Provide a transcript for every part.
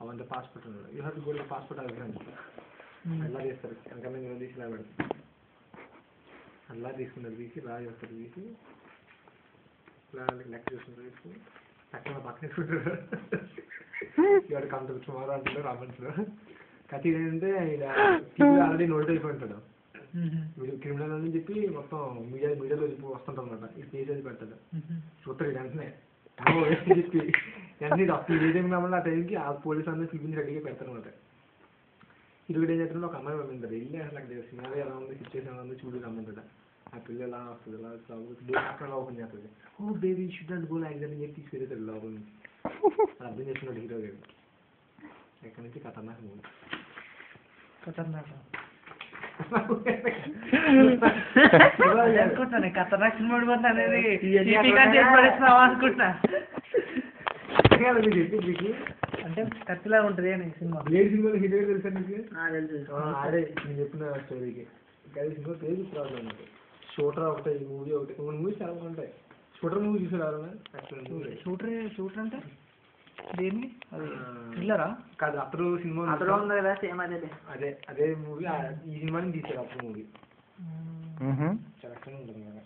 అవంతా పాస్పోర్ట్ ఉన్నాడు. You have to go to passport agreement అలా చేస్తారు. వెనకాల నేను తీసి ఇలా పెడతాను. అలా తీసుకున్నారు తీసి ఇలా చేస్తారు తీసి ఇలా లెక్క చూసుకుంటారు తీసుకుని పక్కన తీసుకుంటారు. ఇవాడు కంత సుమారు అంటారు రామంటారు. కథ ఏంటంటే ఆల్రెడీ నోట్ అయిపోయి ఉంటాడు. వీడు క్రిమినల్ అని చెప్పి మొత్తం మీడియాలో వస్తుంటారు అనమాట. ఈ కేసు అది పెడతాడు. చూస్తారు వెంటనే చెప్పి వెంటనే అప్పుడు ఏదేమి కావాలి ఆ టైంకి ఆ పోలీసు అందరూ చూపించి రెడీగా పెడతారు అనమాట. ఇరువుడు ఏం చేస్తాడు, ఒక అమ్మాయి పంపించారు. వెళ్ళి అసలు అక్కడ సినిమాలో ఎలా ఉంది, సిచ్యువేషన్ ఎలా ఉంది చూడు రమ్మంటాడు. ఆ పిల్ల ఎలా వస్తుంది, ఎలా డోర్ అక్కడ ఓపెన్ చేస్తుంది. Oh baby should and go like that అని చెప్పి తీసుకెళ్తాడు లోపల నుంచి. అర్థం చేస్తున్నాడు హీరో గారు. ఎక్కడి నుంచి ఖతర్నాక్ మూవీ. ఖతర్నాక్ అనుకుంటున్నాను. ఖతర్నాక్ సినిమా అనేది అనుకుంటున్నా. అంటే కత్తిలా ఉంటుంది అని సినిమా. ఏ సినిమాలో హీరో తెలుసా నీకు? అదే నేను చెప్పిన స్టోరీకి సినిమా పేరు ప్రాబ్లం అన్నట్టు. షూటర్ ఒకటే, ఈ మూవీ ఒకటి, కొన్ని మూవీస్ చాలా ఉంటాయి. షూటర్ మూవీ చూసారు. షూటర్ అంటే దేన్ని? అది థ్రిల్లరా? కాదు, అతడు సినిమా అతడు ఉంది కదా సేమ్ అదే. అదే మూవీ ఈ సినిమాని తీశారు. అప్పుడు మూవీ చాలా ఉంటుంది కదా.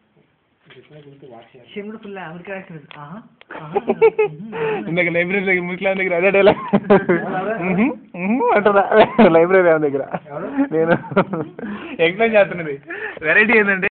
Full America actor. ఇందాక లైబ్రరీ దగ్గర ముస్లాం దగ్గర అదే డైలాగ్ అంటారా? లైబ్రరీ దగ్గర నేను ఎక్స్ప్లెయిన్ చేస్తున్నది వెరైటీ ఏంటంటే